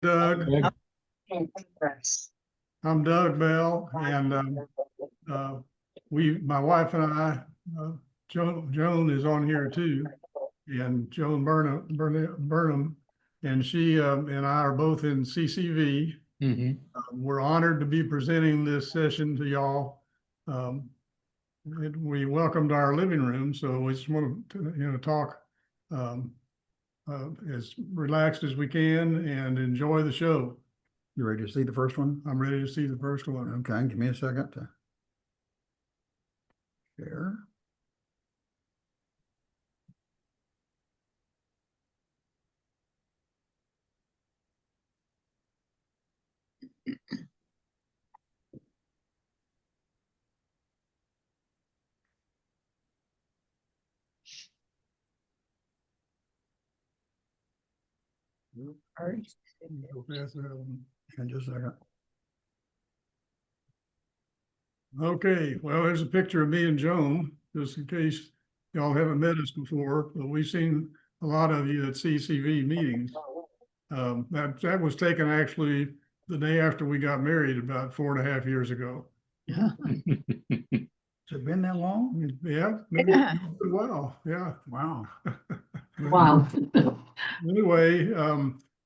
Doug. Doug. I'm Doug Bell, and my wife and I, Joan is on here too, and Joan Burnham, and she and I are both in CCV. We're honored to be presenting this session to y'all. We welcomed our living room, so we just want to talk as relaxed as we can and enjoy the show. You ready to see the first one? I'm ready to see the first one. Okay, give me a second to share. All right. In just a second. Okay, well, there's a picture of me and Joan, just in case y'all haven't met us before, but we've seen a lot of you at CCV meetings. That was taken actually the day after we got married about 4.5 years ago. Yeah. Has it been that long? Yeah, maybe well, yeah. Wow. Wow. Anyway,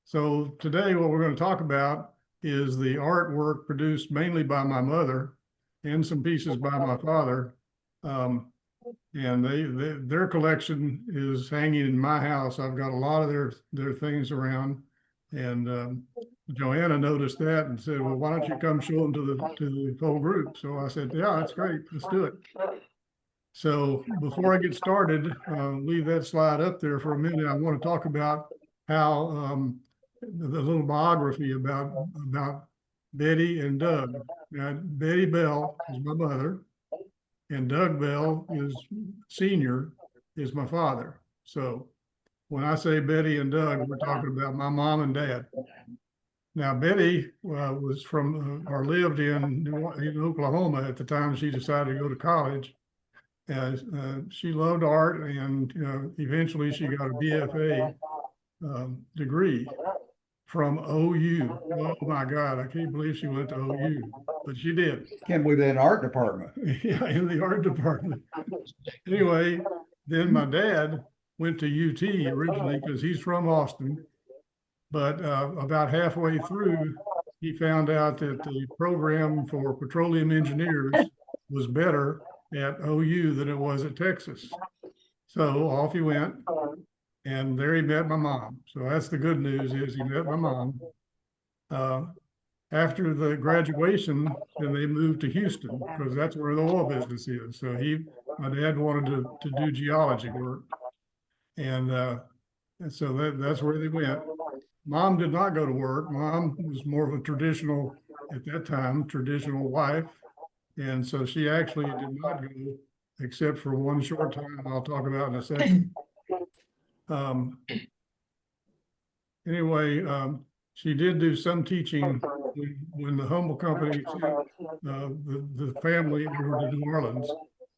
so today what we're going to talk about is the artwork produced mainly by my mother and some pieces by my father. And their collection is hanging in my house. I've got a lot of their things around. And Joanna noticed that and said, well, why don't you come show them to the whole group? So I said, yeah, that's great. Let's do it. So before I get started, leave that slide up there for a minute. I want to talk about how the little biography about Betty and Doug. Now, Betty Bell is my mother, and Doug Bell is senior, is my father. So when I say Betty and Doug, we're talking about my mom and dad. Now, Betty was from or lived in Oklahoma at the time she decided to go to college. She loved art, and eventually she got a BFA degree from OU. Oh my God, I can't believe she went to OU, but she did. Can't believe that in art department. Yeah, in the art department. Anyway, then my dad went to UT originally because he's from Austin, but about halfway through, he found out that the program for petroleum engineers was better at OU than it was at Texas. So off he went, and there he met my mom. So that's the good news, is he met my mom. After the graduation, then they moved to Houston because that's where the oil business is. So my dad wanted to do geology work. And so that's where they went. Mom did not go to work. Mom was more of a traditional, at that time, traditional wife. And so she actually did not go, except for one short time I'll talk about in a second. Anyway, she did do some teaching when the Humble Company sent the family over to New Orleans.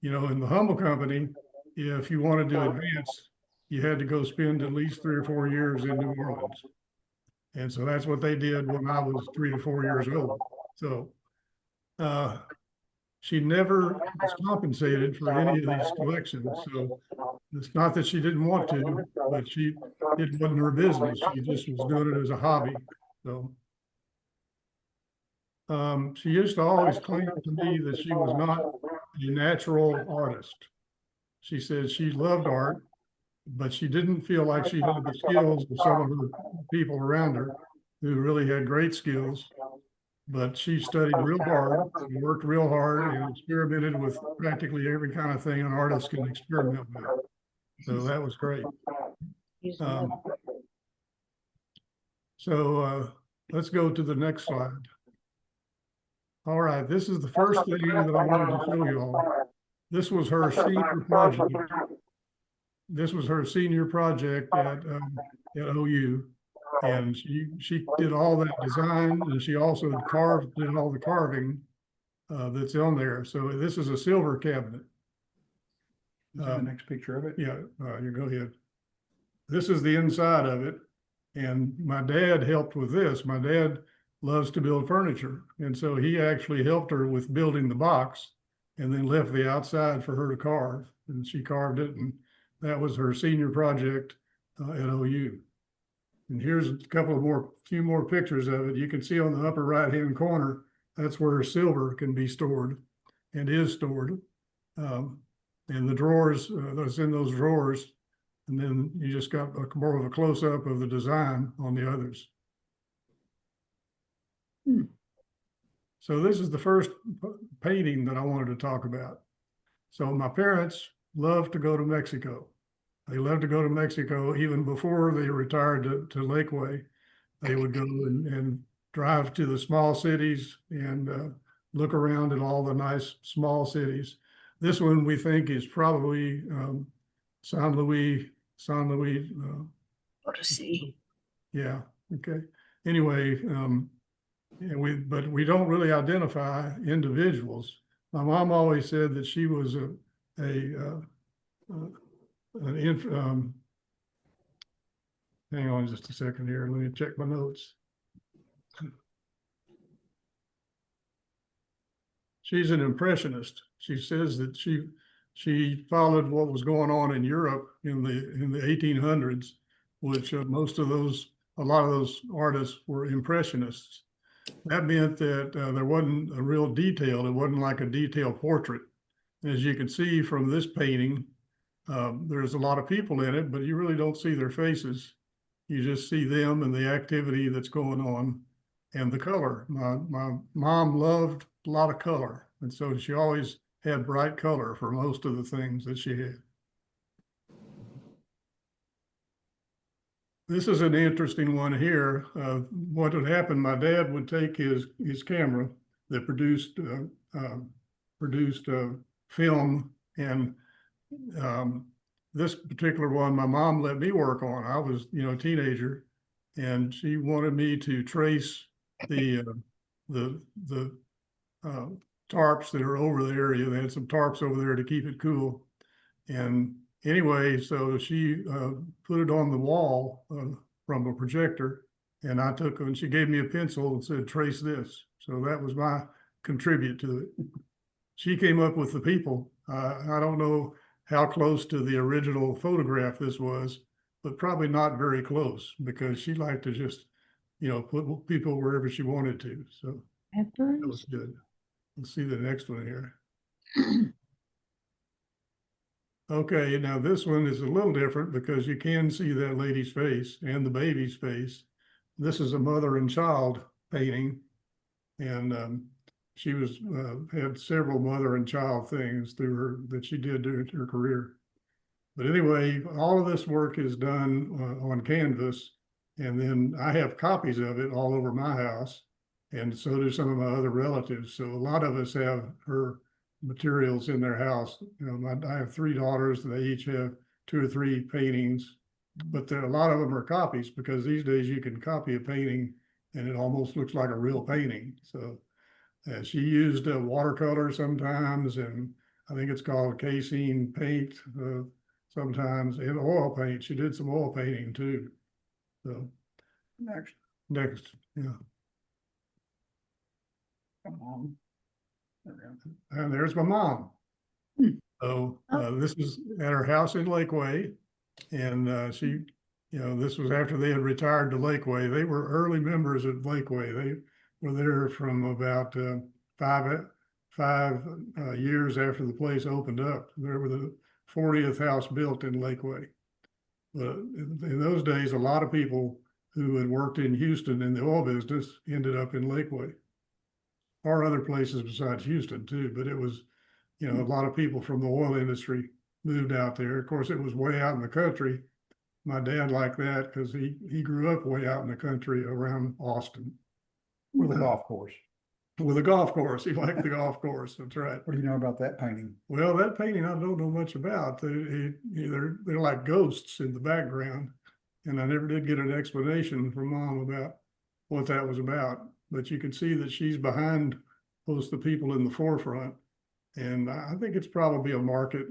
In the Humble Company, if you wanted to advance, you had to go spend at least 3 or 4 years in New Orleans. And so that's what they did when I was 3 to 4 years old. So she never was compensated for any of these collections. So it's not that she didn't want to, but it wasn't her business. She just was doing it as a hobby. So she used to always claim to me that she was not a natural artist. She said she loved art, but she didn't feel like she had the skills of some of the people around her who really had great skills. But she studied real hard and worked real hard and experimented with practically every kind of thing an artist can experiment with. So that was great. Let's go to the next slide. All right, this is the first thing that I wanted to show you all. This was her senior project. This was her senior project at OU. And she did all that design, and she also did all the carving that's on there. So this is a silver cabinet. The next picture of it? Yeah, you go ahead. This is the inside of it. And my dad helped with this. My dad loves to build furniture. And so he actually helped her with building the box and then left the outside for her to carve. And she carved it. And that was her senior project at OU. And here's a few more pictures of it. You can see on the upper right-hand corner, that's where silver can be stored and is stored. And the drawers that's in those drawers. And then you just got more of a close-up of the design on the others. So this is the first painting that I wanted to talk about. So my parents loved to go to Mexico. They loved to go to Mexico even before they retired to Lakeway. They would go and drive to the small cities and look around at all the nice small cities. This one we think is probably San Luis. Potosí. Yeah. Okay. Anyway, but we don't really identify individuals. My mom always said that she was hang on just a second here. Let me check my notes. She's an impressionist. She says that she followed what was going on in Europe in the 1800s, which a lot of those artists were impressionists. That meant that there wasn't a real detail. It wasn't like a detailed portrait. As you can see from this painting, there's a lot of people in it, but you really don't see their faces. You just see them and the activity that's going on and the color. My mom loved a lot of color, and so she always had bright color for most of the things that she had. This is an interesting one here. What would happen, my dad would take his camera that produced film, and this particular one, my mom let me work on. I was, a teenager, and she wanted me to trace the tarps that are over the area. They had some tarps over there to keep it cool. And anyway, so she put it on the wall from a projector, and and she gave me a pencil and said, trace this. So that was my contribute to it. She came up with the people. I don't know how close to the original photograph this was, but probably not very close, because she liked to just, put people wherever she wanted to. So that was good. Let's see the next one here. Okay, now this one is a little different because you can see that lady's face and the baby's face. This is a mother and child painting, and she had several mother and child things that she did during her career. But anyway, all of this work is done on canvas, and then I have copies of it all over my house, and so do some of my other relatives. So a lot of us have her materials in their house. I have 3 daughters. They each have 2 or 3 paintings, but a lot of them are copies, because these days you can copy a painting and it almost looks like a real painting. So she used watercolor sometimes, and I think it's called casein paint sometimes, and oil paint. She did some oil painting too. So next, yeah. Come on. And there's my mom. So this is at her house in Lakeway, and she, this was after they had retired to Lakeway. They were early members of Lakeway. They were there from about 5 years after the place opened up. They were the 40th house built in Lakeway. But in those days, a lot of people who had worked in Houston in the oil business ended up in Lakeway, or other places besides Houston too. But it was, a lot of people from the oil industry moved out there. Of course, it was way out in the country. My dad liked that because he grew up way out in the country around Austin. With a golf course. With a golf course. He liked the golf course. That's right. What do you know about that painting? Well, that painting I don't know much about. They're like ghosts in the background. And I never did get an explanation from Mom about what that was about. But you can see that she's behind most of the people in the forefront. And I think it's probably a market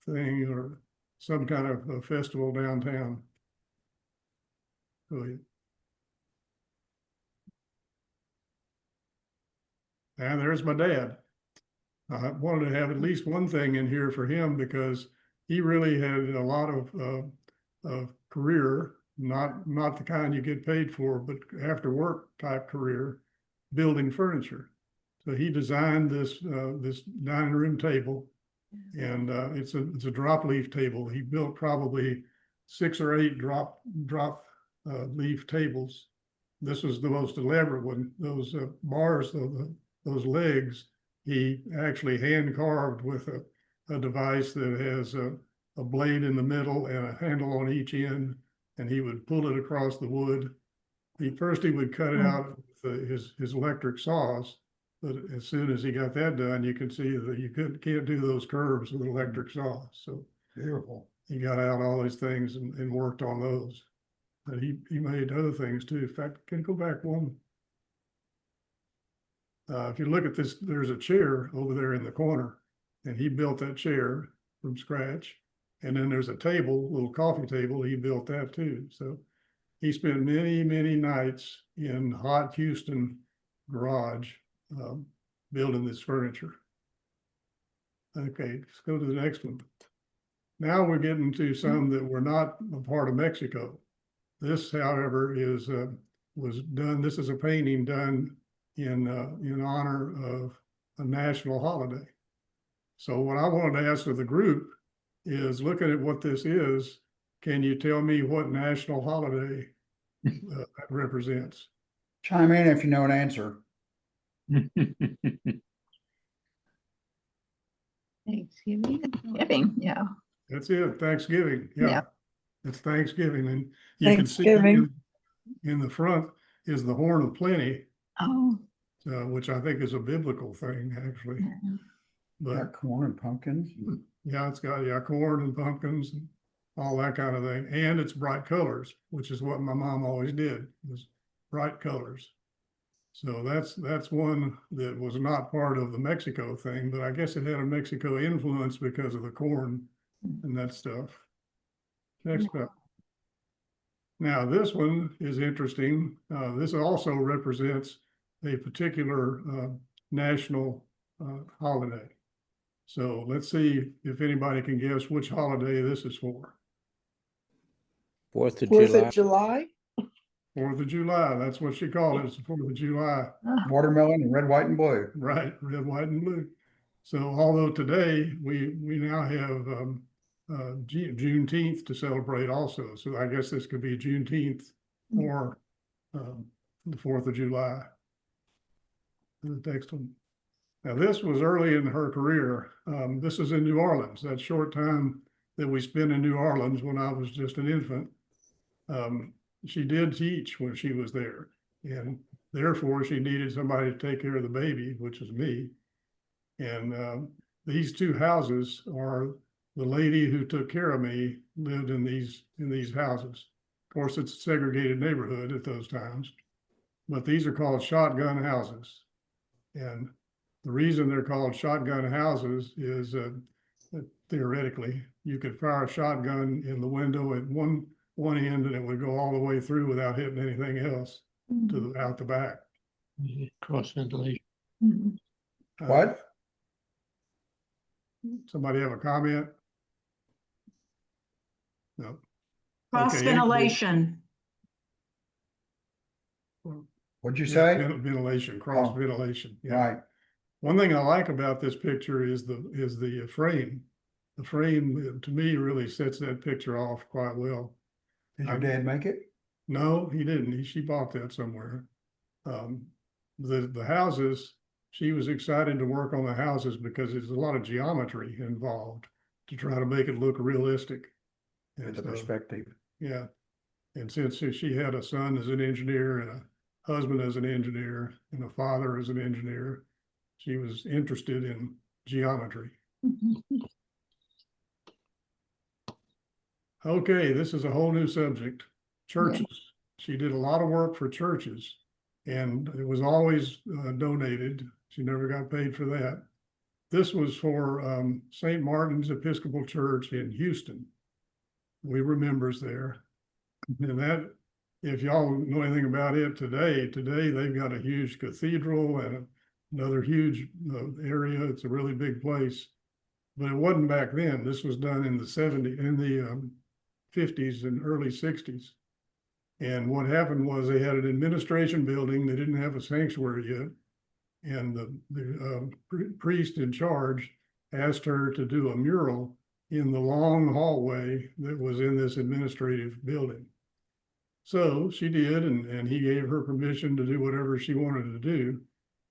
thing or some kind of a festival downtown. So And there's my dad. I wanted to have at least one thing in here for him because he really had a lot of career, not the kind you get paid for, but after work type career, building furniture. So he designed this dining room table, and it's a drop leaf table. He built probably 6 or 8 drop leaf tables. This was the most elaborate one. Those bars, those legs, he actually hand carved with a device that has a blade in the middle and a handle on each end, and he would pull it across the wood. First he would cut it out with his electric saws, but as soon as he got that done, you can see that you can't do those curves with electric saws. So Beautiful. he got out all these things and worked on those. But he made other things too. In fact, can go back one. If you look at this, there's a chair over there in the corner, and he built that chair from scratch. And then there's a table, a little coffee table. He built that too. So he spent many, many nights in hot Houston garage building this furniture. Okay, let's go to the next one. Now we're getting to some that were not a part of Mexico. This, however, was done. This is a painting done in honor of a national holiday. So what I wanted to ask of the group is, looking at what this is, can you tell me what national holiday that represents? Chime in if you know an answer. Thanksgiving, yeah. That's it, Thanksgiving. Yeah, Yeah. it's Thanksgiving. And you can see in the front is the horn of plenty, Oh, which I think is a biblical thing, actually. yeah. But Got corn and pumpkins. yeah, it's got corn and pumpkins and all that kind of thing. And it's bright colors, which is what my mom always did, was bright colors. So that's one that was not part of the Mexico thing, but I guess it had a Mexico influence because of the corn and that stuff. Next up. Now this one is interesting. This also represents a particular national holiday. So let's see if anybody can guess which holiday this is for. 4th of 4th July. of July? 4th of July, that's what she called it. It's the 4th of July. Watermelon and red, white, and blue. Right, red, white, and blue. So although today we now have Juneteenth to celebrate also. So I guess this could be Juneteenth or the 4th of July. The next one. Now this was early in her career. This is in New Orleans, that short time that we spent in New Orleans when I was just an infant. She did teach when she was there, and therefore she needed somebody to take care of the baby, which was me. And these 2 houses are the lady who took care of me lived in these houses. Of course, it's a segregated neighborhood at those times, but these are called shotgun houses. And the reason they're called shotgun houses is that theoretically you could fire a shotgun in the window at one end and it would go all the way through without hitting anything else to out the back. Cross ventilation. What? Somebody have a comment? No. Cross Okay, ventilation. What'd you yeah, say? ventilation, cross Oh. ventilation. Yeah. Right. One thing I like about this picture is the frame. The frame, to me, really sets that picture off quite well. Did your dad make it? No, he didn't. She bought that somewhere. The houses, she was excited to work on the houses because there's a lot of geometry involved to try to make it look realistic. With the so, perspective. yeah. And since she had a son as an engineer and a husband as an engineer and a father as an engineer, she was interested in geometry. Okay, this is a whole new subject. Churches. She did a lot of work for churches, and it was always donated. She never got paid for that. This was for St. Martin's Episcopal Church in Houston. We were members there. And that, if y'all know anything about it today they've got a huge cathedral and another huge area. It's a really big place, but it wasn't back then. This was done in the 70s, in the 50s and early 60s. And what happened was they had an administration building. They didn't have a sanctuary yet. And the priest in charge asked her to do a mural in the long hallway that was in this administrative building. So she did, and he gave her permission to do whatever she wanted to do.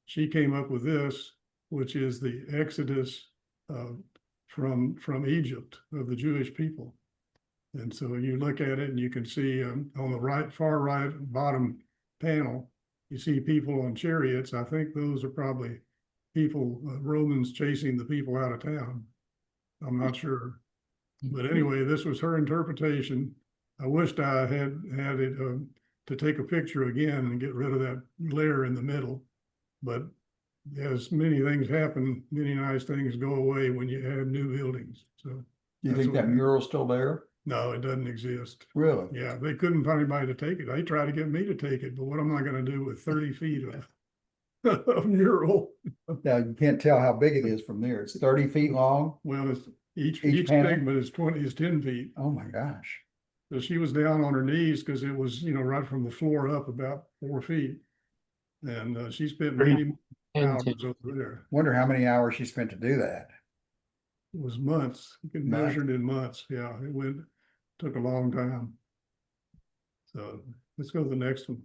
She came up with this, which is the Exodus from Egypt of the Jewish people. And so you look at it and you can see on the far right bottom panel, you see people on chariots. I think those are probably people, Romans chasing the people out of town. I'm not sure. But anyway, this was her interpretation. I wished I had it to take a picture again and get rid of that glare in the middle. But as many things happen, many nice things go away when you add new buildings. So Do you that's think what- that mural's still there? no, it doesn't exist. Really? Yeah, they couldn't find anybody to take it. They tried to get me to take it, but what am I gonna do with 30 feet of mural? Now, you can't tell how big it is from there. It's 30 feet long. Well, it's Each each panel? segment is 10 feet. Oh my gosh. So she was down on her knees because it was, right from the floor up about 4 feet. And she spent many hours over there. Wonder how many hours she spent to do that. It was months. You could Months. measure it in months. Yeah, took a long time. So let's go to the next one.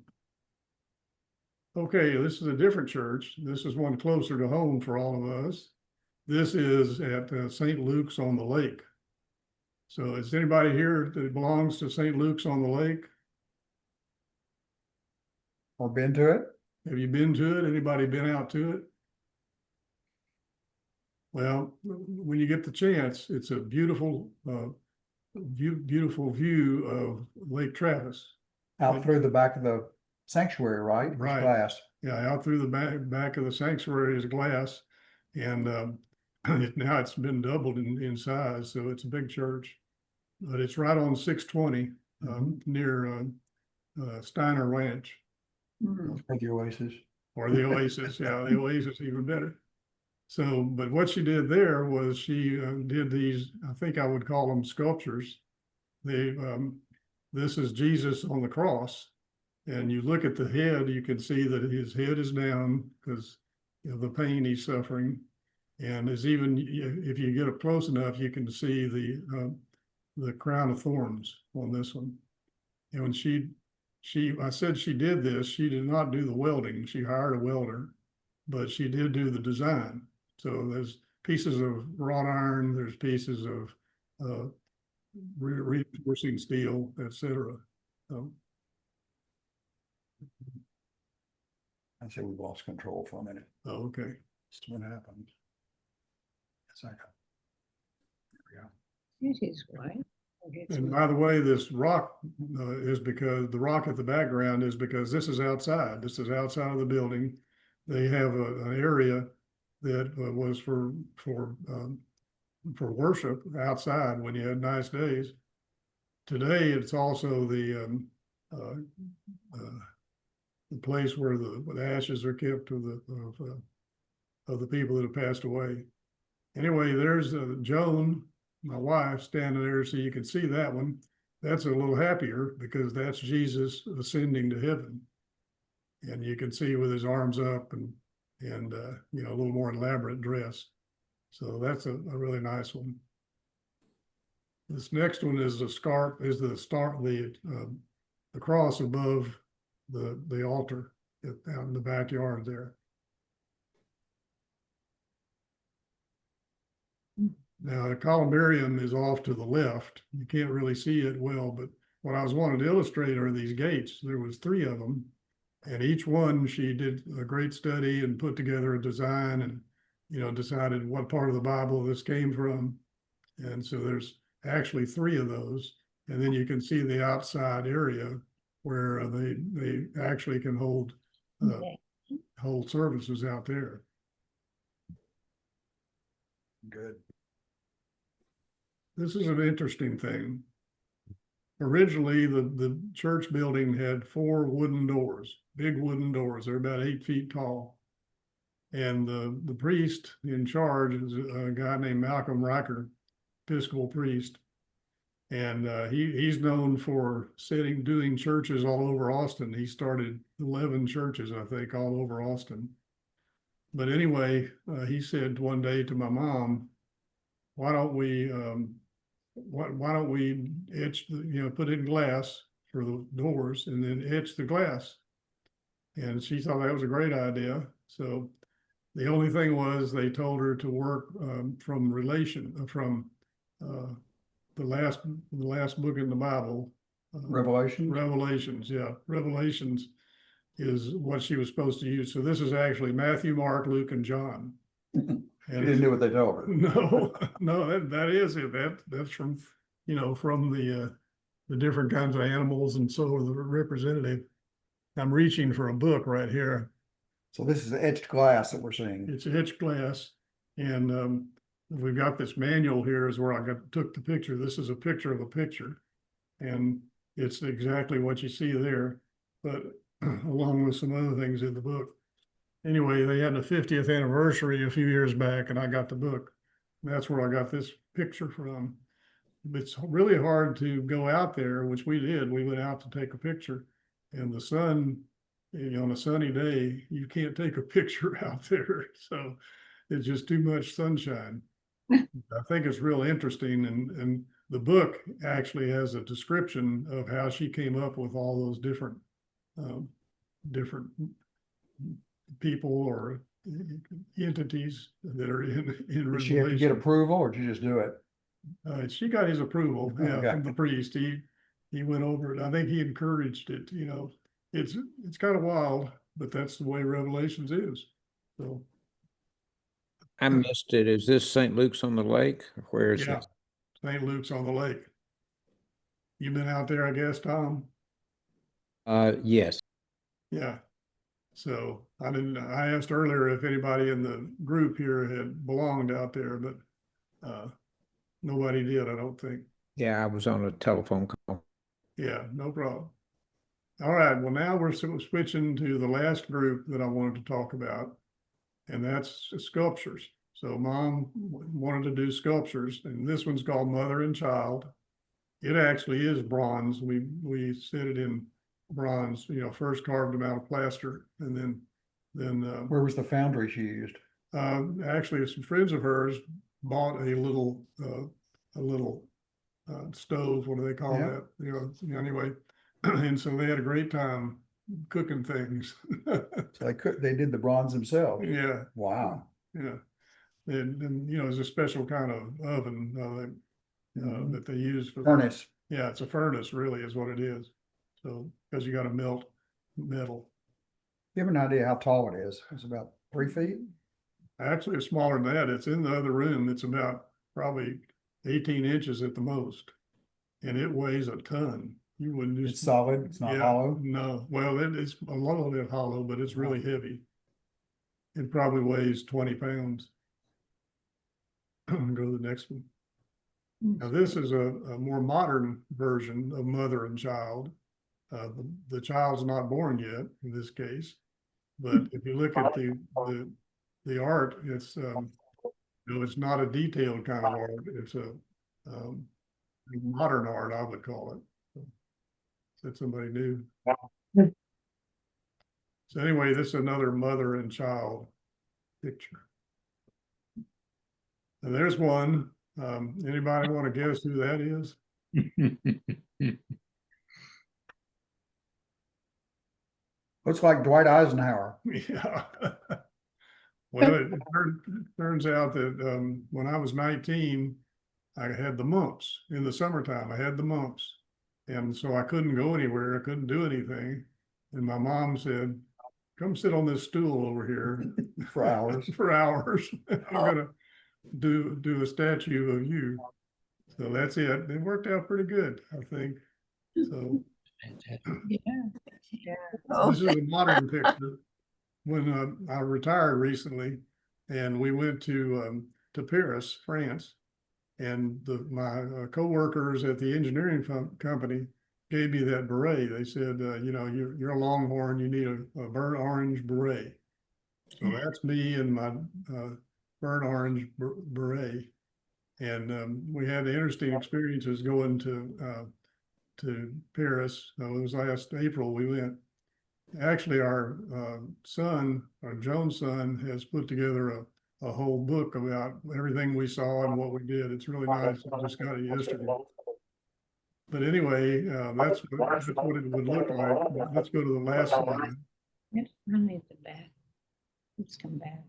Okay, this is a different church. This is one closer to home for all of us. This is at St. Luke's on the Lake. So is anybody here that belongs to St. Luke's on the Lake? Or been to it? Have you been to it? Anybody been out to it? Well, when you get the chance, it's a beautiful view of Lake Travis. Out through the back of the sanctuary, right? It's Right. glass. Yeah, out through the back of the sanctuary is glass, and now it's been doubled in size, so it's a big church. But it's right on 620 near Steiner Ranch, Like the Oasis. or the Oasis. Yeah, the Oasis even better. So, but what she did there was she did these, I think I would call them sculptures. This is Jesus on the cross. And you look at the head, you can see that his head is down because of the pain he's suffering. And there's even, if you get up close enough, you can see the crown of thorns on this one. And when I said she did this, she did not do the welding. She hired a welder, but she did do the design. So there's pieces of wrought iron, there's pieces of reinforcing steel, etc. I say we've lost control for a minute. Oh, okay. That's what happened. It's like, there we go. It is white. And by the way, this rock is because the rock at the background is because this is outside. This is outside of the building. They have an area that was for worship outside when you had nice days. Today, it's also the place where the ashes are kept of the people that have passed away. Anyway, there's Joan, my wife, standing there, so you can see that one. That's a little happier because that's Jesus ascending to heaven, and you can see with his arms up and a little more elaborate dress. So that's a really nice one. This next one is the cross above the altar out in the backyard there. Now the columbarium is off to the left. You can't really see it well, but what I was wanting to illustrate are these gates. There was 3 of them, and each one she did a great study and put together a design and decided what part of the Bible this came from. And so there's actually 3 of those, and then you can see the outside area where they actually can hold services out there. Good. This is an interesting thing. Originally, the church building had 4 wooden doors, big wooden doors. They're about 8 feet tall. And the priest in charge is a guy named Malcolm Riker, Episcopal priest. And he's known for doing churches all over Austin. He started 11 churches, I think, all over Austin. But anyway, he said one day to my mom, why don't we etch put in glass for the doors and then etch the glass. And she thought that was a great idea. So the only thing was they told her to work from the last book in the Bible. Revelations, yeah. Revelations is what she was supposed to use. So this is actually Matthew, Mark, Luke, and John. She didn't do what they told her. No, that is it. That's from, from the different kinds of animals and so the representative. I'm reaching for a book right here. So this is etched glass that we're seeing. It's etched glass, and we've got this manual here is where I took the picture. This is a picture of a picture, and it's exactly what you see there, but along with some other things in the book. Anyway, they had the 50th anniversary a few years back, and I got the book. That's where I got this picture from. It's really hard to go out there, which we did. We went out to take a picture, and the sun, on a sunny day, you can't take a picture out there. So it's just too much sunshine. I think it's real interesting. And the book actually has a description of how she came up with all those different people or entities that are in Did she have to get approval or did you just do it? She got his approval, Okay. from the priest. He went over it. I think he encouraged it. It's kind of wild, but that's the way Revelations is. So I missed it. Is this St. Luke's on the Lake? Or where is yeah, it? St. Luke's on the Lake. You've been out there, I guess, Tom? Yes. Yeah. So I asked earlier if anybody in the group here had belonged out there, but nobody did, I don't think. Yeah, I was on a telephone call. Yeah, no problem. All right, well, now we're switching to the last group that I wanted to talk about, and that's sculptures. So Mom wanted to do sculptures, and this one's called Mother and Child. It actually is bronze. We set it in bronze, first carved them out of plaster, and then Where was the foundry she used? actually some friends of hers bought a little stove. What do they call Yeah. that? Anyway, and so they had a great time cooking things. So they did the bronze themselves. Yeah, Wow. yeah. And there's a special kind of oven that they use for Furnace. Yeah, it's a furnace, really, is what it is. So because you got to melt metal. You have an idea how tall it is? It's about 3 feet. Actually, it's smaller than that. It's in the other room. It's about probably 18 inches at the most, and it weighs a ton. You wouldn't just. It's solid. It's not hollow. No, well, it's a little bit hollow, but it's really heavy. It probably weighs 20 pounds. Go to the next one. Now, this is a more modern version of Mother and Child. The child's not born yet in this case, but if you look at the art, it's it's not a detailed kind of art. It's a modern art, I would call it. Said somebody new. So anyway, this is another Mother and Child picture. And there's one. Anybody want to guess who that is? Looks like Dwight Eisenhower. Yeah. Well, it turns out that when I was 19, I had the mumps in the summertime. I had the mumps. And so I couldn't go anywhere. I couldn't do anything. And my mom said, come sit on this stool over here For hours. For hours. I'm going to do a statue of you. So that's it. It worked out pretty good, I think. So this is a modern picture. When I retired recently, and we went to Paris, France, and my coworkers at the engineering company gave me that beret. They said, you're a Longhorn, you need a burnt orange beret. So that's me in my burnt orange beret. And we had interesting experiences going to Paris. It was last April we went. Actually, our son, our Jones son, has put together a whole book about everything we saw and what we did. It's really nice. I just got it yesterday. But anyway, that's what it would look like. Let's go to the last slide. Yep, I need the back. Let's come back.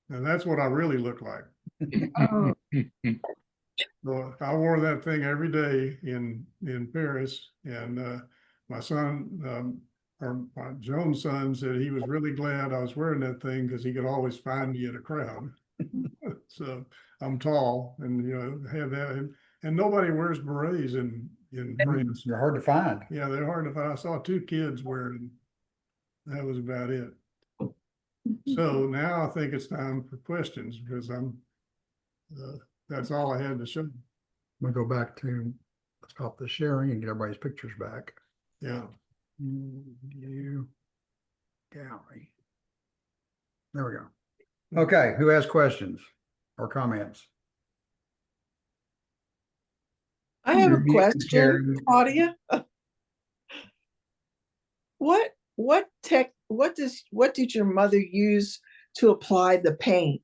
And that's what I really look like. Oh, So I wore that thing every day in Paris, and my son, or my Jones' son, said he was really glad I was wearing that thing because he could always find me at a crowd. So I'm tall, and have that, and nobody wears berets in France. They're hard to find. Yeah, they're hard to find. I saw 2 kids wearing. That was about it. So now I think it's time for questions because that's all I had to show. We'll go back to stop the sharing and get everybody's pictures back. Yeah. View gallery. There we go. Okay, who has questions or comments? I have a You're muted, question, Karen. Claudia. What did your mother use to apply the paint?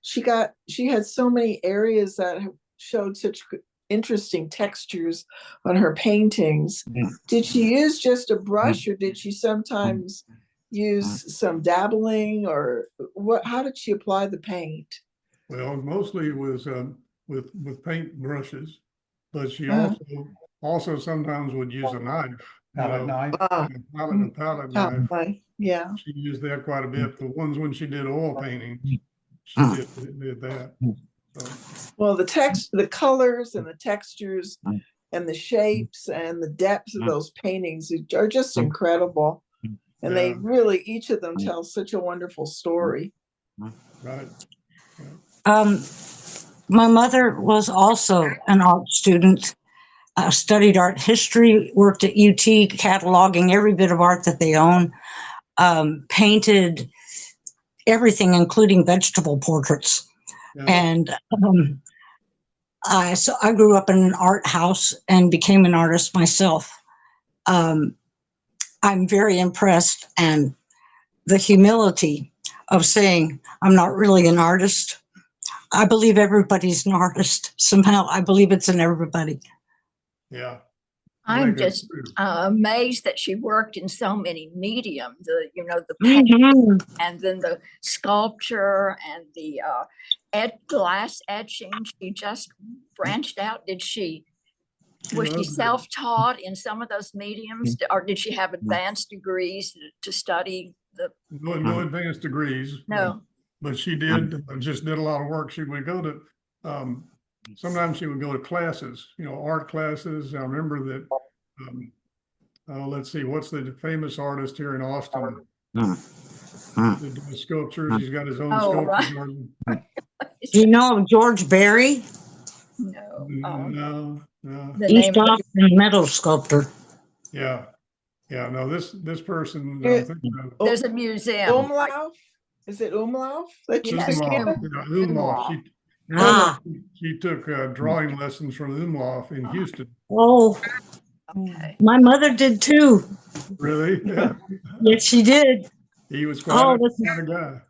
She had so many areas that showed such interesting textures on her paintings. Did she use just a brush, or did she sometimes use some dabbling, or how did she apply the paint? Well, mostly it was with paint brushes, but she also sometimes would use a knife. Palette knife. A palette knife. Yeah. She used that quite a bit. The ones when she did oil painting, she did that. So, Well, the colors and the textures and the shapes and the depths of those paintings are just incredible. And they really, each of them tell such a wonderful story. right. my mother was also an art student, studied art history, worked at UT, cataloging every bit of art that they own, painted everything, including vegetable portraits. Yeah. And I grew up in an art house and became an artist myself. I'm very impressed, and the humility of saying I'm not really an artist. I believe everybody's an artist. Somehow I believe it's in everybody. Yeah. I'm think that's just true. amazed that she worked in so many mediums, the paint and then the sculpture and the glass etching. She just branched out. Was she loved it. self-taught in some of those mediums, or did she have advanced degrees to study the? No advanced degrees. No. But she did just did a lot of work. She would go to sometimes she would go to classes, art classes. I remember that let's see, what's the famous artist here in Austin? The sculptures. He's got his own sculpture right. garden. Do you know George Berry? No. No. The East name of Austin metal sculptor. Yeah. No, this person Yeah. I'm thinking of. there's a museum. Umlauf? Is it Umlauf that you Yes. think of? Umlauf. Ah, She took drawing lessons from Umlauf in Houston. oh, Okay. my mother did too. Really? Yeah. Yes, she did. He was quite a guy.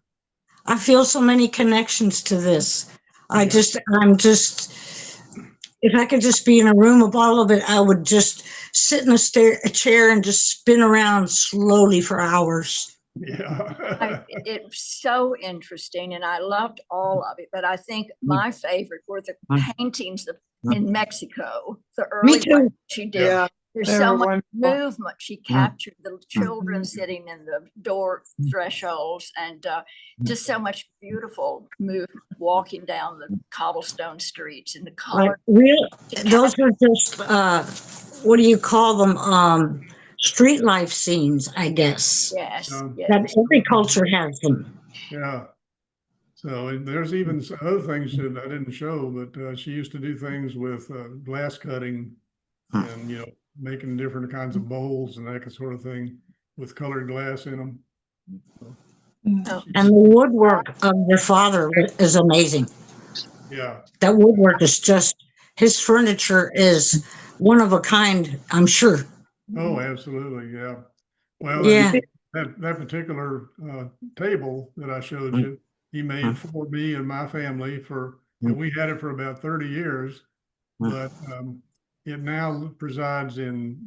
I feel so many connections to this. I'm just, if I could just be in a room of all of it, I would just sit in a chair and just spin around slowly for hours. Yeah. It was so interesting, and I loved all of it. But I think my favorite were the paintings in Mexico, the early ones she did. Yeah. There's they so were much wonderful. movement. She captured the children sitting in the door thresholds, and just so much beautiful movement walking down the cobblestone streets and the color. Those were just, what do you call them? Street life scenes, I guess. Yes, That every culture has them. Yeah. So there's even other things that I didn't show, but she used to do things with glass cutting and, making different kinds of bowls and that sort of thing with colored glass in them. So Oh, And the woodwork of your father is amazing. Yeah, That woodwork is just, his furniture is one of a kind, I'm sure. oh, absolutely, yeah. Well, and Yeah. that particular table that I showed you, he made for me and my family and we had it for about 30 years, but it now presides in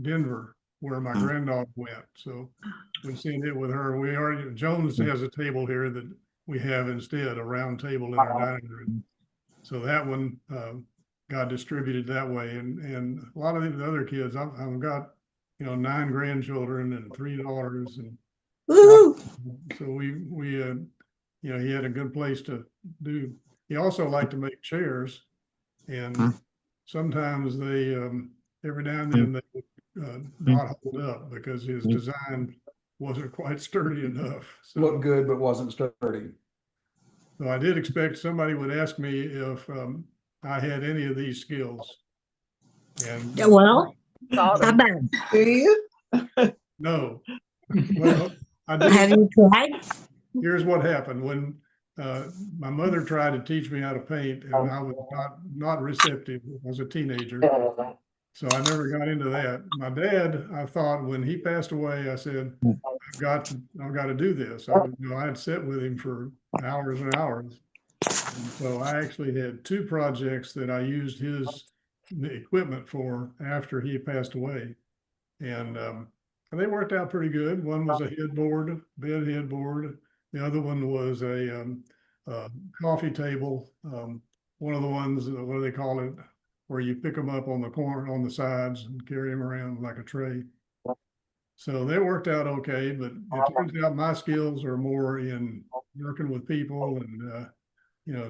Denver, where my granddaughter went. So we seen it with her. We already, Jones has a table here that we have instead, a round table in our dining room. So that one got distributed that way. And a lot of the other kids, I've got, 9 grandchildren and 3 daughters. And Woohoo! so he had a good place to do. He also liked to make chairs, and sometimes they, every now and then, they would not hold up because his design wasn't quite sturdy enough. Looked So, good, but wasn't sturdy. so I did expect somebody would ask me if I had any of these skills. And Yeah, well, thought how of- about, Do you? no, well, I have did. you tried? Here's what happened when my mother tried to teach me how to paint, and I was not receptive as a teenager. So I never got into that. My dad, I thought when he passed away, I said, I've got to do this. I'd sit with him for hours and hours. And so I actually had 2 projects that I used his equipment for after he passed away. And they worked out pretty good. One was a bed headboard. The other one was a coffee table. One of the ones, what do they call it, where you pick them up on the corner, on the sides and carry them around like a tray. So they worked out okay, but it turns out my skills are more in working with people and,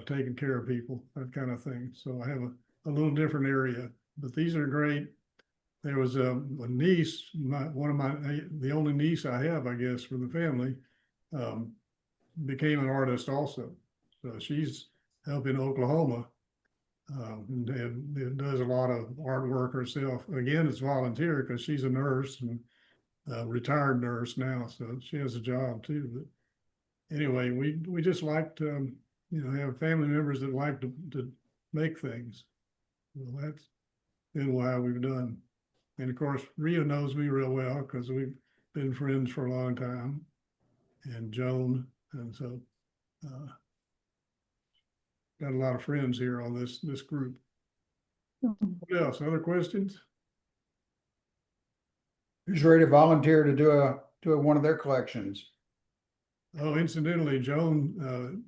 taking care of people, that kind of thing. So I have a little different area, but these are great. There was a niece, the only niece I have, I guess, for the family, became an artist also. So she's up in Oklahoma, and does a lot of artwork herself. Again, it's volunteer because she's a nurse and retired nurse now, so she has a job too. But anyway, we just like to, have family members that like to make things. Well, that's been why we've done. And of course, Ria knows me real well because we've been friends for a long time, and Joan, and so got a lot of friends here on this group. What else? Other questions? Who's ready to volunteer to do one of their collections? Oh, incidentally, Joan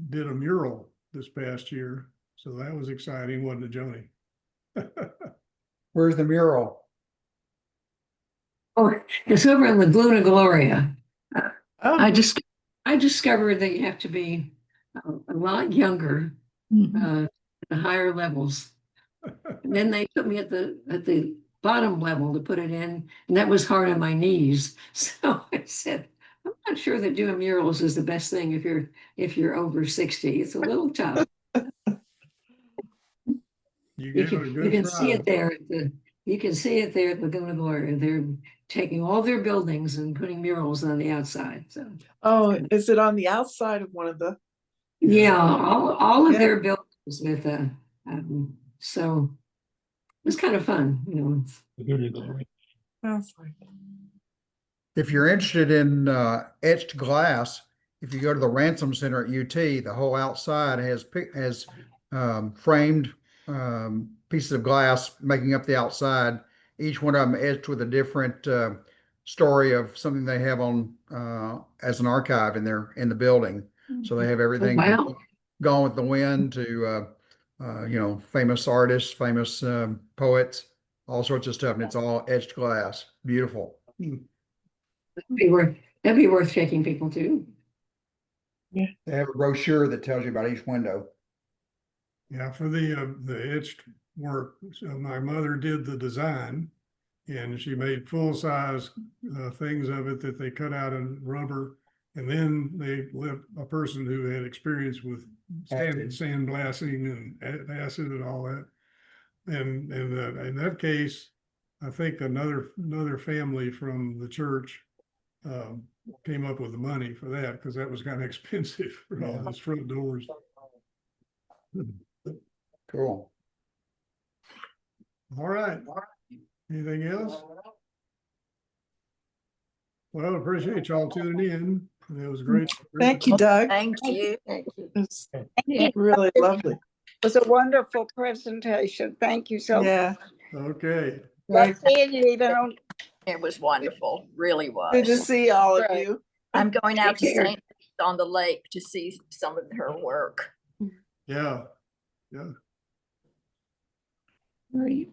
did a mural this past year, so that was exciting, wasn't it, Joni? Where's the mural? Oh, it's over in Laguna Gloria. Oh, I discovered that you have to be a lot younger, at the higher levels. And then they put me at the bottom level to put it in, and that was hard on my knees. So I said, I'm not sure that doing murals is the best thing if you're over 60. It's a little tough. You You gave it a can, good you can try. see it there you can see it there at Laguna Gloria. They're taking all their buildings and putting murals on the outside. So oh, is it on the outside of one of the? yeah, all of Yeah. their buildings with so it was kind of fun, If you're interested in etched glass, if you go to the Ransom Center at UT, the whole outside has framed pieces of glass making up the outside. Each one of them etched with a different story of something they have on as an archive in the building. So they have everything Wow. from Gone with the Wind to famous artists, famous poets, all sorts of stuff, and it's all etched glass. Beautiful. That'd be worth taking people to. They have a brochure that tells you about each window. Yeah, for the etched work, so my mother did the design, and she made full-size things of it that they cut out in rubber, and then they let a person who had experience with sandblasting and acid and all that. And in that case, I think another family from the church came up with the money for that, because that was kind of expensive for all those front doors. Cool. All right. Anything else? Well, appreciate y'all tuning in. That was great. Thank you, Doug. Thank you. It's Yeah, really lovely. it was a wonderful presentation. Thank you so much. Yeah. Okay. Love seeing you even on. It was wonderful, really Good to was. see all of Right. you. I'm going out to Take care. St. Louis on the lake to see some of her work. Yeah. Yeah. Right.